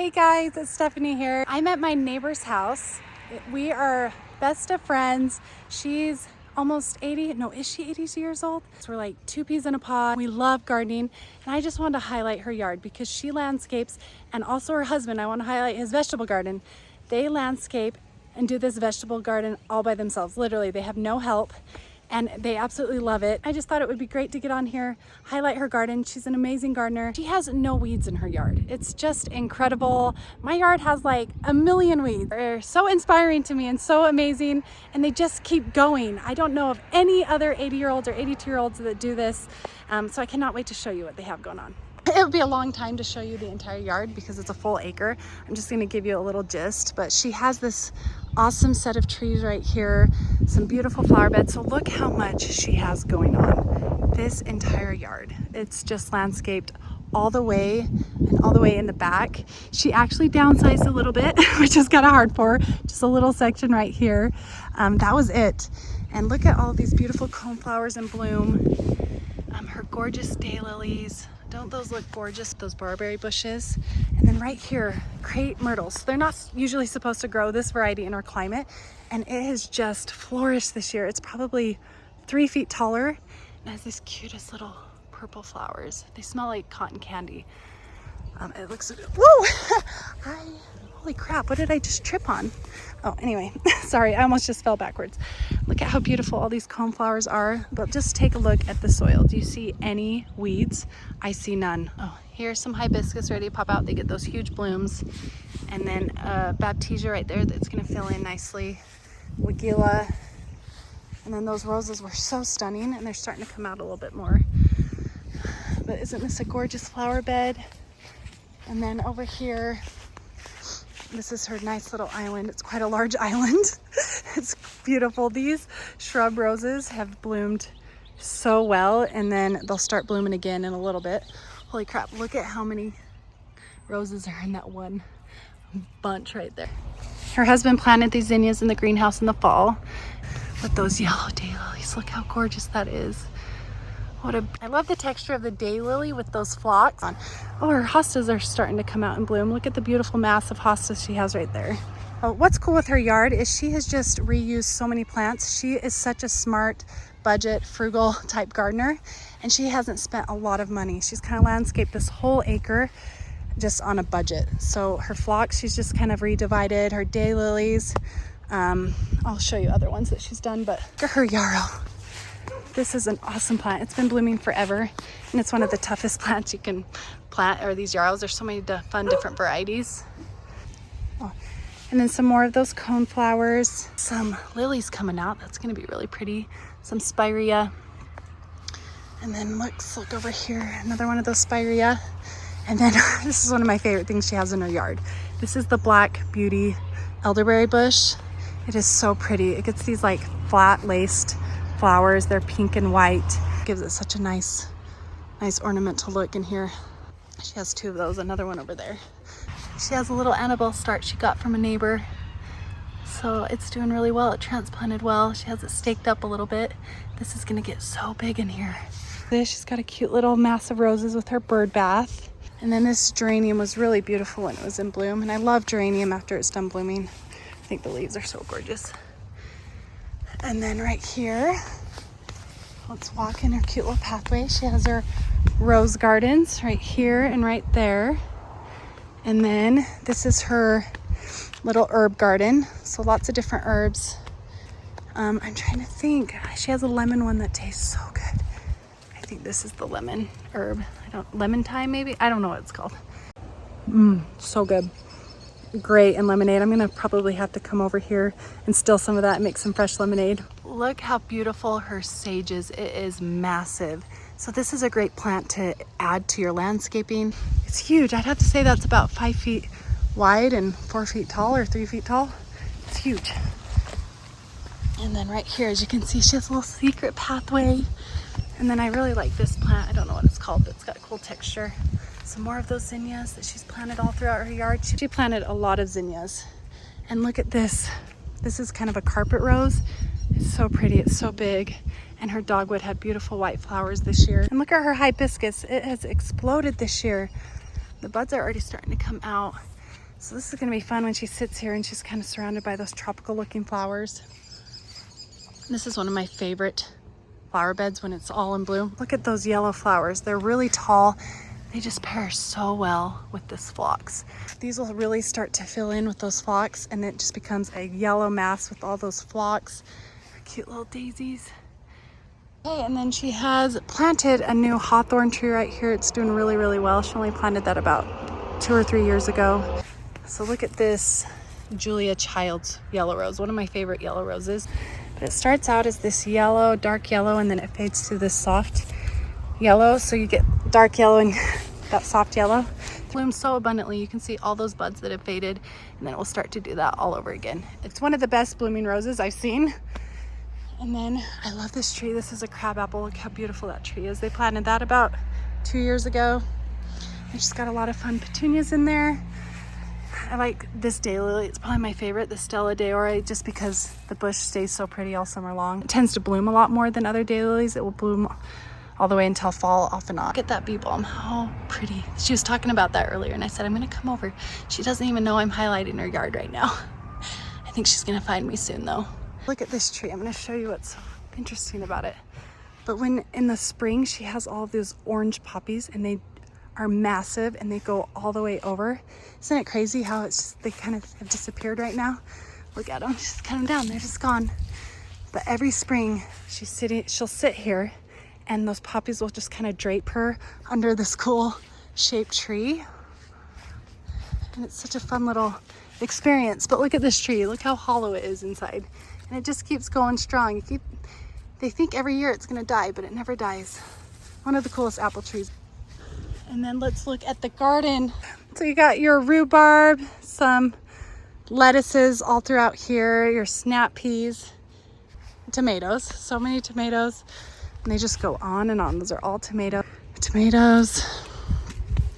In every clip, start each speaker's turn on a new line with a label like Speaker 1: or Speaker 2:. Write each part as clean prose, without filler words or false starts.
Speaker 1: Hey guys, it's Stephanie here. I'm at my neighbor's house. We are best of friends. She's almost 80. No, is she 80 years old? So we're like two peas in a pod. We love gardening. And I just wanted to highlight her yard because she landscapes, and also her husband, I want to highlight his vegetable garden. They landscape and do this vegetable garden all by themselves. Literally, they have no help. And they absolutely love it. I just thought it would be great to get on here, highlight her garden. She's an amazing gardener. She has no weeds in her yard. It's just incredible. My yard has like a million weeds. They're so inspiring to me and so amazing, and they just keep going. I don't know of any other 80-year-olds or 82-year-olds that do this, so I cannot wait to show you what they have going on. It would be a long time to show you the entire yard because it's a full acre. I'm just going to give you a little gist, but she has this awesome set of trees right here, some beautiful flower beds. So look how much she has going on. This entire yard, it's just landscaped all the way and all the way in the back. She actually downsized a little bit, which is kind of hard for her. Just a little section right here. That was it. And look at all these beautiful coneflowers in bloom. Her gorgeous daylilies. Don't those look gorgeous, those barberry bushes? And then right here, crepe myrtles. They're not usually supposed to grow this variety in our climate, and it has just flourished this year. It's probably 3 feet taller and has these cutest little purple flowers. They smell like cotton candy. It looks, whoa! Holy crap, what did I just trip on? Oh, anyway, sorry, I almost just fell backwards. Look at how beautiful all these coneflowers are, but just take a look at the soil. Do you see any weeds? I see none. Oh, here's some hibiscus ready to pop out. They get those huge blooms. And then baptisia right there that's gonna fill in nicely. Wigila. And then those roses were so stunning, and they're starting to come out a little bit more. But isn't this a gorgeous flower bed? And then over here, this is her nice little island. It's quite a large island. It's beautiful. These shrub roses have bloomed so well, and then they'll start blooming again in a little bit. Holy crap, look at how many roses are in that one bunch right there. Her husband planted these zinnias in the greenhouse in the fall with those yellow daylilies. Look how gorgeous that is. I love the texture of the daylily with those flocks on. Oh, her hostas are starting to come out and bloom. Look at the beautiful mass of hostas she has right there. Oh, what's cool with her yard is she has just reused so many plants. She is such a smart, budget, frugal type gardener, and she hasn't spent a lot of money. She's kind of landscaped this whole acre just on a budget. So her phlox, she's just kind of redivided. Her daylilies, I'll show you other ones that she's done, but look at her yarrow. This is an awesome plant. It's been blooming forever, and it's one of the toughest plants you can plant, or these yarrows. There's so many fun different varieties. Oh, and then some more of those coneflowers. Some lilies coming out. That's going to be really pretty. Some spirea. And then look over here. Another one of those spirea. And then this is one of my favorite things she has in her yard. This is the Black Beauty elderberry bush. It is so pretty. It gets these like flat laced flowers. They're pink and white. Gives it such a nice ornamental look in here. She has two of those, another one over there. She has a little Annabelle start she got from a neighbor. So it's doing really well. It transplanted well. She has it staked up a little bit. This is gonna get so big in here. She's got a cute little mass of roses with her bird bath. And then this geranium was really beautiful when it was in bloom. And I love geranium after it's done blooming. I think the leaves are so gorgeous. And then right here, let's walk in her cute little pathway. She has her rose gardens right here and right there. And then this is her little herb garden. So lots of different herbs. I'm trying to think. She has a lemon one that tastes so good. I think this is the lemon herb. Lemon thyme maybe? I don't know what it's called. So good. Great. And lemonade. I'm gonna probably have to come over here and steal some of that and make some fresh lemonade. Look how beautiful her sage is. It is massive. So this is a great plant to add to your landscaping. It's huge. I'd have to say that's about 5 feet wide and 4 feet tall or 3 feet tall. It's huge. And then right here, as you can see, she has a little secret pathway. And then I really like this plant. I don't know what it's called, but it's got a cool texture. Some more of those zinnias that she's planted all throughout her yard. She planted a lot of zinnias. And look at this. This is kind of a carpet rose. It's so pretty, it's so big. And her dogwood had beautiful white flowers this year. And look at her hibiscus. It has exploded this year. The buds are already starting to come out. So this is gonna be fun when she sits here and she's kind of surrounded by those tropical looking flowers. This is one of my favorite flower beds when it's all in bloom. Look at those yellow flowers. They're really tall. They just pair so well with this phlox. These will really start to fill in with those phlox, and it just becomes a yellow mass with all those phlox. Cute little daisies. Okay, and then she has planted a new hawthorn tree right here. It's doing really, really well. She only planted that about 2 or 3 years ago. So look at this Julia Child's yellow rose, one of my favorite yellow roses. But it starts out as this yellow, dark yellow, and then it fades to this soft yellow. So you get dark yellow and that soft yellow. It blooms so abundantly. You can see all those buds that have faded, and then it will start to do that all over again. It's one of the best blooming roses I've seen. And then I love this tree. This is a crabapple. Look how beautiful that tree is. They planted that about 2 years ago. I just got a lot of fun petunias in there. I like this daylily. It's probably my favorite, the Stella Deore, just because the bush stays so pretty all summer long. It tends to bloom a lot more than other daylilies. It will bloom all the way until fall, off and on. Look at that bee balm, how pretty. She was talking about that earlier, and I said, I'm gonna come over. She doesn't even know I'm highlighting her yard right now. I think she's gonna find me soon though. Look at this tree. I'm gonna show you what's interesting about it. But when in the spring, she has all of those orange poppies, and they are massive and they go all the way over. Isn't it crazy how it's just, they kind of have disappeared right now? Look at them, just cut them down, they're just gone. But every spring she'll sit here, and those poppies will just kind of drape her under this cool shaped tree. And it's such a fun little experience. But look at this tree, look how hollow it is inside. And it just keeps going strong. They think every year it's gonna die, but it never dies. One of the coolest apple trees. And then let's look at the garden. So you got your rhubarb, some lettuces all throughout here, your snap peas, tomatoes, so many tomatoes. And they just go on and on. Those are all tomatoes.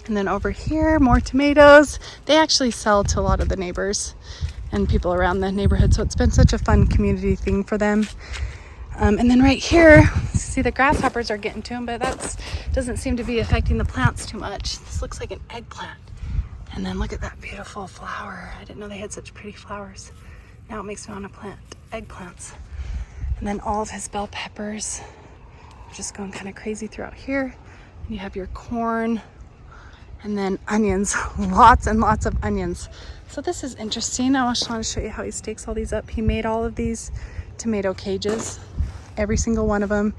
Speaker 1: And then over here, more tomatoes. They actually sell to a lot of the neighbors and people around the neighborhood. So it's been such a fun community thing for them. And then right here, see the grasshoppers are getting to them, but that doesn't seem to be affecting the plants too much. This looks like an eggplant. And then look at that beautiful flower. I didn't know they had such pretty flowers. Now it makes me want to plant eggplants. And then all of his bell peppers are just going kind of crazy throughout here. And you have your corn, and then onions, lots and lots of onions. So this is interesting. I just want to show you how he stakes all these up. He made all of these tomato cages, every single one of them.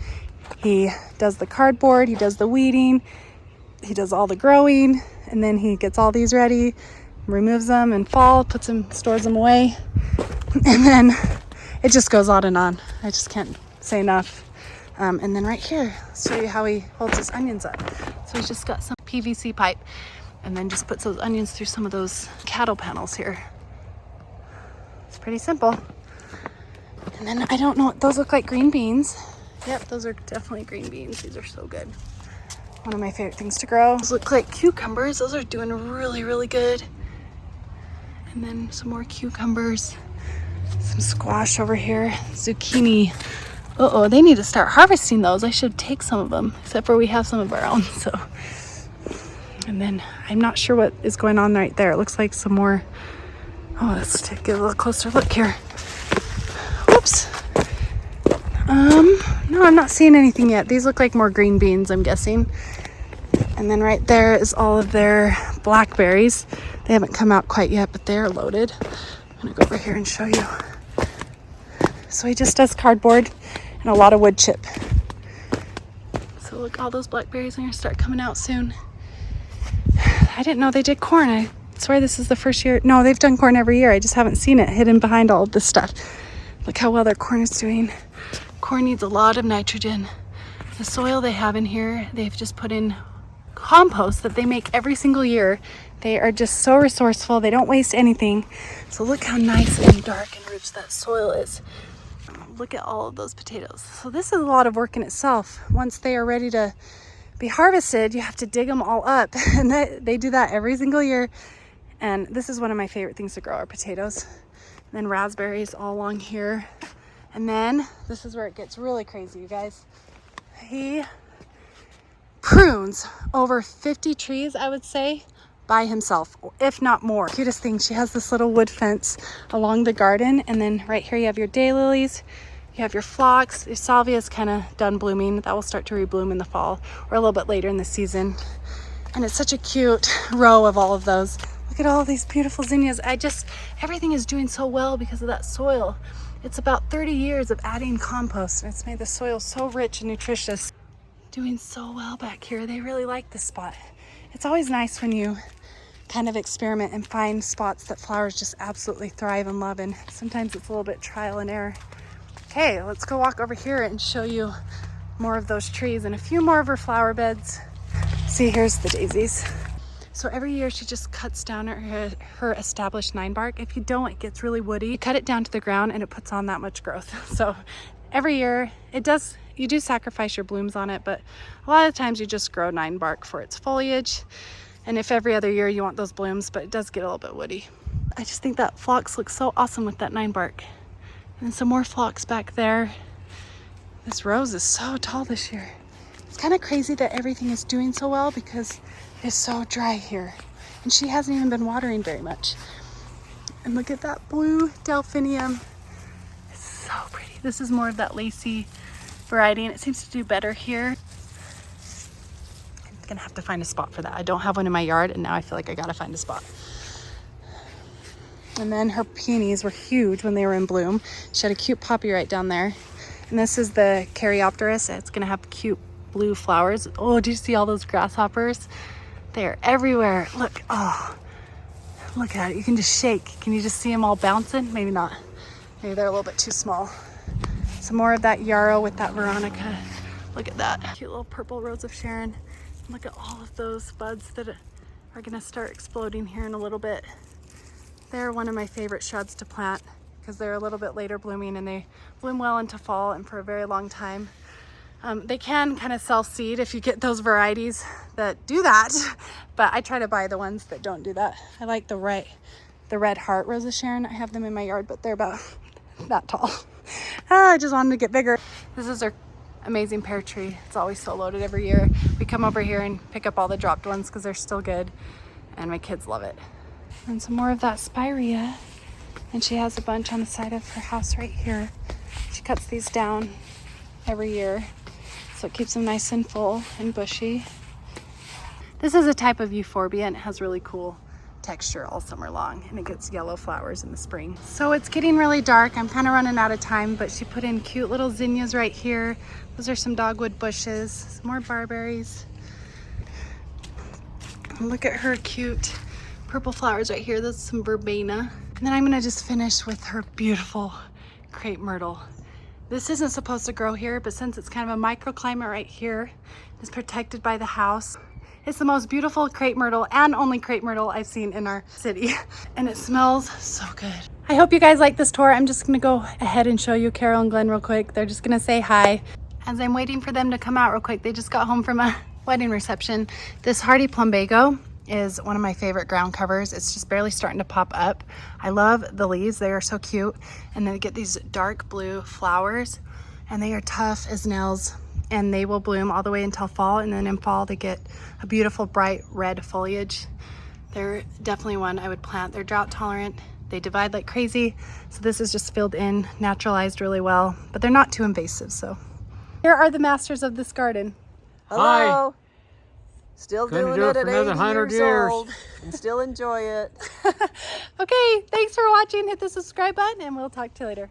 Speaker 1: He does the cardboard, he does the weeding, he does all the growing, and then he gets all these ready, removes them in fall, puts them, stores them away, and then it just goes on and on. I just can't say enough. And then right here, I'll show you how he holds his onions up. So he's just got some PVC pipe, and then just puts those onions through some of those cattle panels here. It's pretty simple. And then I don't know, those look like green beans. Yep, those are definitely green beans. These are so good. One of my favorite things to grow. Those look like cucumbers. Those are doing really, really good. And then some more cucumbers. Some squash over here. Zucchini. Uh-oh, they need to start harvesting those. I should take some of them, except for we have some of our own, so. And then I'm not sure what is going on right there. It looks like some more. Oh, let's take a little closer look here. Whoops. No, I'm not seeing anything yet. These look like more green beans, I'm guessing. And then right there is all of their blackberries. They haven't come out quite yet, but they're loaded. I'm gonna go over here and show you. So he just does cardboard and a lot of wood chip. So look, all those blackberries are gonna start coming out soon. I didn't know they did corn. I swear this is the first year. No, they've done corn every year. I just haven't seen it hidden behind all of this stuff. Look how well their corn is doing. Corn needs a lot of nitrogen. The soil they have in here, they've just put in compost that they make every single year. They are just so resourceful. They don't waste anything. So look how nice and dark and rich that soil is. Look at all of those potatoes. So this is a lot of work in itself. Once they are ready to be harvested, you have to dig them all up. And they do that every single year. And this is one of my favorite things to grow are potatoes. And then raspberries all along here. And then this is where it gets really crazy, you guys. He prunes over 50 trees, I would say, by himself, if not more. Cutest thing, she has this little wood fence along the garden, and then right here you have your daylilies, you have your phlox. Your salvia is kind of done blooming. That will start to rebloom in the fall or a little bit later in the season. And it's such a cute row of all of those. Look at all these beautiful zinnias. Everything is doing so well because of that soil. It's about 30 years of adding compost, and it's made the soil so rich and nutritious. Doing so well back here. They really like this spot. It's always nice when you kind of experiment and find spots that flowers just absolutely thrive and love in. Sometimes it's a little bit trial and error. Okay, let's go walk over here and show you more of those trees and a few more of her flower beds. See, here's the daisies. So every year she just cuts down her established 9 bark. If you don't, it gets really woody. You cut it down to the ground and it puts on that much growth. So every year you do sacrifice your blooms on it, but a lot of times you just grow 9 bark for its foliage. And if every other year you want those blooms, but it does get a little bit woody. I just think that phlox looks so awesome with that 9 bark. And some more phlox back there. This rose is so tall this year. It's kind of crazy that everything is doing so well because it's so dry here. And she hasn't even been watering very much. And look at that blue delphinium. It's so pretty. This is more of that lacy variety, and it seems to do better here. I'm gonna have to find a spot for that. I don't have one in my yard, and now I feel like I gotta find a spot. And then her peonies were huge when they were in bloom. She had a cute poppy right down there. And this is the Caryopteris. It's gonna have cute blue flowers. Oh, do you see all those grasshoppers? They're everywhere. Look, oh, look at it. You can just shake. Can you just see them all bouncing? Maybe not. Maybe they're a little bit too small. Some more of that yarrow with that Veronica. Look at that. Cute little purple rose of Sharon. Look at all of those buds that are gonna start exploding here in a little bit. They're one of my favorite shrubs to plant because they're a little bit later blooming and they bloom well into fall and for a very long time. They can kind of self-seed if you get those varieties that do that, but I try to buy the ones that don't do that. I like the red heart rose of Sharon. I have them in my yard, but they're about that tall. I just wanted to get bigger. This is our amazing pear tree. It's always so loaded every year. We come over here and pick up all the dropped ones because they're still good, and my kids love it. And some more of that spirea, and she has a bunch on the side of her house right here. She cuts these down every year, so it keeps them nice and full and bushy. This is a type of euphorbia, and it has really cool texture all summer long, and it gets yellow flowers in the spring. So it's getting really dark. I'm kind of running out of time, but she put in cute little zinnias right here. Those are some dogwood bushes, some more barberries. And look at her cute purple flowers right here. That's some verbena. And then I'm gonna just finish with her beautiful crepe myrtle. This isn't supposed to grow here, but since it's kind of a microclimate right here, it's protected by the house. It's the most beautiful crepe myrtle and only crepe myrtle I've seen in our city. And it smells so good. I hope you guys like this tour. I'm just gonna go ahead and show you Carol and Glen real quick. They're just gonna say hi. As I'm waiting for them to come out real quick, they just got home from a wedding reception. This hardy plumbago is one of my favorite ground covers. It's just barely starting to pop up. I love the leaves. They are so cute. And they get these dark blue flowers, and they are tough as nails, and they will bloom all the way until fall. And then in fall, they get a beautiful bright red foliage. They're definitely one I would plant. They're drought tolerant. They divide like crazy. So this is just filled in, naturalized really well, but they're not too invasive. So here are the masters of this garden.
Speaker 2: Hello.
Speaker 3: Hi. Still
Speaker 2: Couldn't
Speaker 3: doing
Speaker 2: do
Speaker 3: it
Speaker 2: it for
Speaker 3: at
Speaker 2: another
Speaker 3: 80
Speaker 2: 100
Speaker 3: years
Speaker 2: years.
Speaker 3: old and still enjoy it.
Speaker 1: Okay, thanks for watching. Hit the subscribe button and we'll talk to you later.